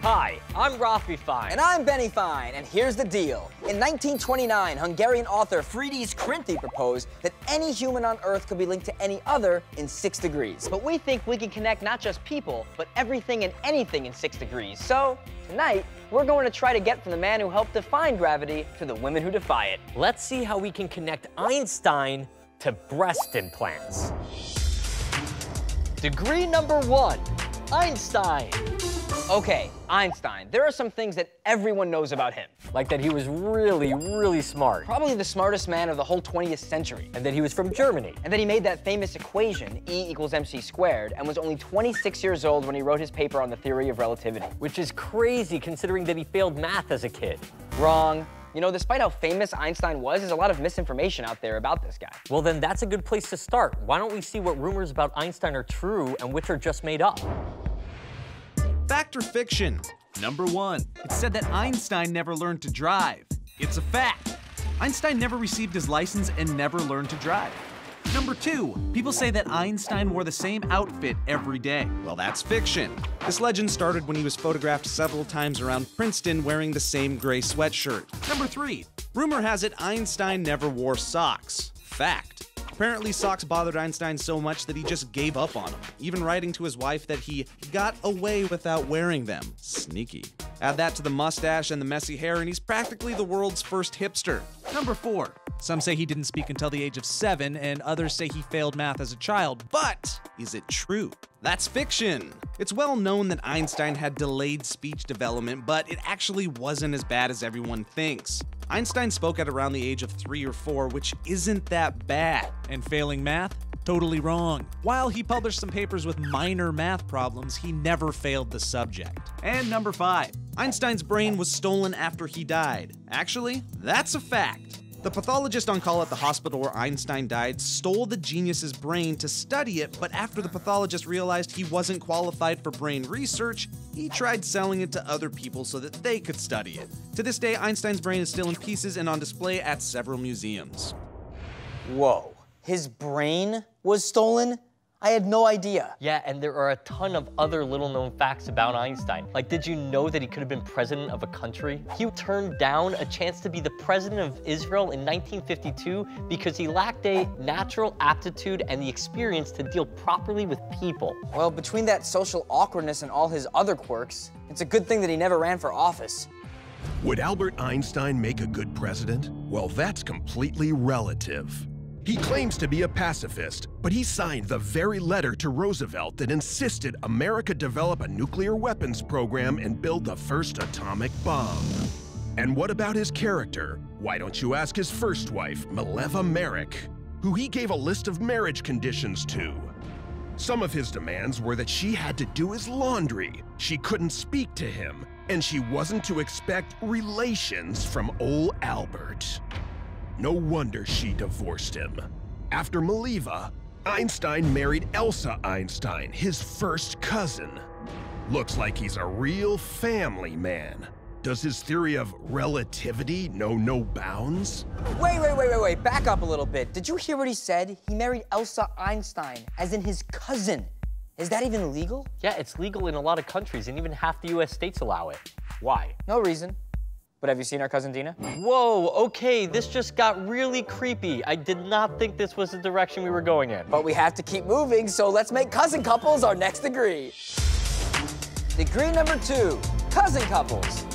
Hi, I'm Rafi Fine. And I'm Benny Fine, and here's the deal. In 1929, Hungarian author Friedrich Krinti proposed that any human on Earth could be linked to any other in 6 degrees. But we think we can connect not just people, but everything and anything in 6 degrees. So, tonight, we're going to try to get from the man who helped define gravity to the women who defy it. Let's see how we can connect Einstein to breast implants. Degree number 1, Einstein. Okay, Einstein. There are some things that everyone knows about him. Like that he was really, really smart. Probably the smartest man of the whole 20th century. And that he was from Germany. And that he made that famous equation, E = mc squared, and was only 26 years old when he wrote his paper on the theory of relativity. Which is crazy considering that he failed math as a kid. Wrong. You know, despite how famous Einstein was, there's a lot of misinformation out there about this guy. Well, then that's a good place to start. Why don't we see what rumors about Einstein are true and which are just made up? Fact or fiction? Number 1. It's said that Einstein never learned to drive. It's a fact. Einstein never received his license and never learned to drive. Number 2. People say that Einstein wore the same outfit every day. Well, that's fiction. This legend started when he was photographed several times around Princeton wearing the same gray sweatshirt. Number 3. Rumor has it Einstein never wore socks. Fact. Apparently, socks bothered Einstein so much that he just gave up on them, even writing to his wife that he got away without wearing them. Sneaky. Add that to the mustache and the messy hair, and he's practically the world's first hipster. Number 4. Some say he didn't speak until the age of 7, and others say he failed math as a child. But is it true? That's fiction. It's well known that Einstein had delayed speech development, but it actually wasn't as bad as everyone thinks. Einstein spoke at around the age of 3 or 4, which isn't that bad. And failing math? Totally wrong. While he published some papers with minor math problems, he never failed the subject. And number 5. Einstein's brain was stolen after he died. Actually, that's a fact. The pathologist on call at the hospital where Einstein died stole the genius's brain to study it, but after the pathologist realized he wasn't qualified for brain research, he tried selling it to other people so that they could study it. To this day, Einstein's brain is still in pieces and on display at several museums. Whoa, his brain was stolen? I had no idea. Yeah, and there are a ton of other little-known facts about Einstein. Like, did you know that he could have been president of a country? He turned down a chance to be the president of Israel in 1952 because he lacked a natural aptitude and the experience to deal properly with people. Well, between that social awkwardness and all his other quirks, it's a good thing that he never ran for office. Would Albert Einstein make a good president? Well, that's completely relative. He claims to be a pacifist, but he signed the very letter to Roosevelt that insisted America develop a nuclear weapons program and build the first atomic bomb. And what about his character? Why don't you ask his first wife, Mileva Merrick, who he gave a list of marriage conditions to? Some of his demands were that she had to do his laundry, she couldn't speak to him, and she wasn't to expect relations from old Albert. No wonder she divorced him. After Mileva, Einstein married Elsa Einstein, his first cousin. Looks like he's a real family man. Does his theory of relativity know no bounds? Wait, back up a little bit. Did you hear what he said? He married Elsa Einstein, as in his cousin. Is that even legal? Yeah, it's legal in a lot of countries, and even half the US states allow it. Why? No reason. But have you seen our cousin Dina? Whoa, okay, this just got really creepy. I did not think this was the direction we were going in. But we have to keep moving, so let's make cousin couples our next degree. Degree number 2, cousin couples.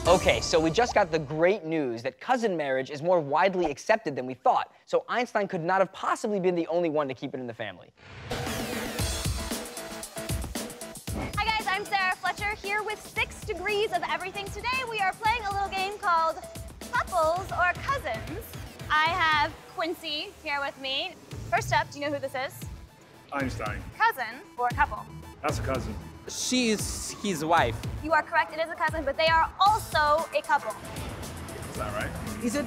Okay, so we just got the great news that cousin marriage is more widely accepted than we thought, so Einstein could not have possibly been the only one to keep it in the family. I'm Sarah Fletcher here with 6 degrees of everything. Today we are playing a little game called Couples or Cousins. I have Quincy here with me. First up, do you know who this is? Einstein. Cousin or couple? That's a cousin. She is his wife. You are correct, it is a cousin, but they are also a couple. Is that right? Is it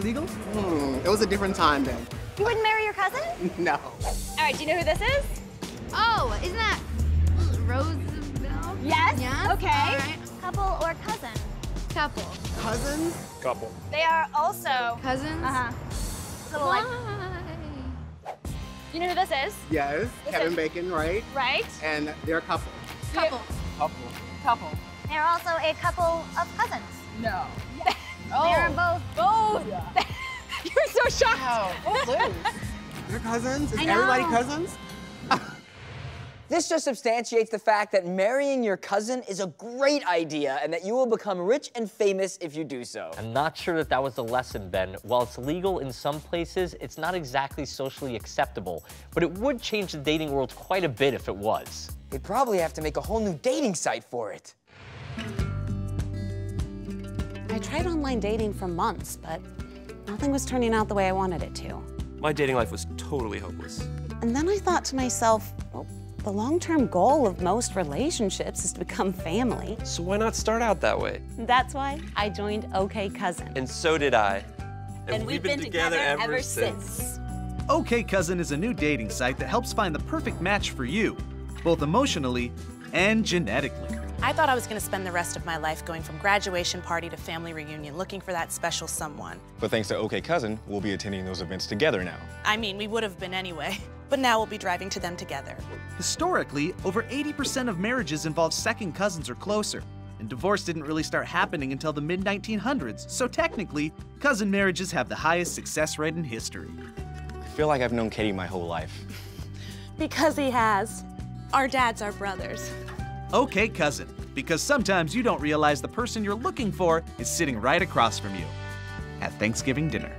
legal? It was a different time then. You wouldn't marry your cousin? No. All right, do you know who this is? Oh, isn't that Roosevelt? Yes. Yes. Okay. All right. Couple or cousin? Couple. Cousins? Couple. They are also Cousins? little like You know who this is? Yes, This Kevin is- Bacon, right? Right? And they're a couple. Couple. Couple. They're also a couple of cousins. No. They're both. Both. You're so shocked. They're cousins? Is I know. everybody cousins? This just substantiates the fact that marrying your cousin is a great idea and that you will become rich and famous if you do so. I'm not sure that was the lesson, Ben. While it's legal in some places, it's not exactly socially acceptable, but it would change the dating world quite a bit if it was. They'd probably have to make a whole new dating site for it. I tried online dating for months, but nothing was turning out the way I wanted it to. My dating life was totally hopeless. And then I thought to myself, well, the long-term goal of most relationships is to become family. So why not start out that way? That's why I joined OK Cousin. And so did I. And we've been together ever since. OK Cousin is a new dating site that helps find the perfect match for you, both emotionally and genetically. I thought I was going to spend the rest of my life going from graduation party to family reunion looking for that special someone. But thanks to OK Cousin, we'll be attending those events together now. I mean, we would have been anyway, but now we'll be driving to them together. Historically, over 80% of marriages involve second cousins or closer, and divorce didn't really start happening until the mid-1900s, so technically, cousin marriages have the highest success rate in history. I feel like I've known Katie my whole life. Because he has. Our dads are brothers. OK Cousin, because sometimes you don't realize the person you're looking for is sitting right across from you at Thanksgiving dinner.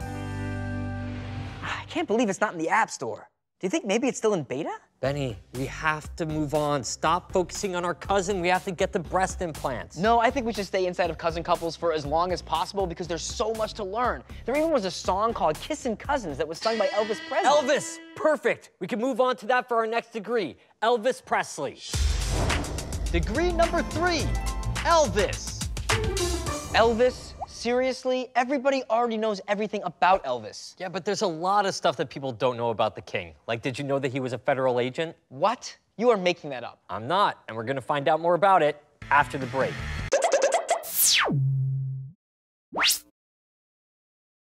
I can't believe it's not in the App Store. Do you think maybe it's still in beta? Benny, we have to move on. Stop focusing on our cousin. We have to get the breast implants. No, I think we should stay inside of Cousin Couples for as long as possible because there's so much to learn. There even was a song called Kissin' Cousins that was sung by Elvis Presley. Elvis, perfect. We can move on to that for our next degree. Elvis Presley. Degree number 3, Elvis. Elvis? Seriously? Everybody already knows everything about Elvis. Yeah, but there's a lot of stuff that people don't know about the king. Like, did you know that he was a federal agent? What? You are making that up. I'm not, and we're gonna find out more about it after the break.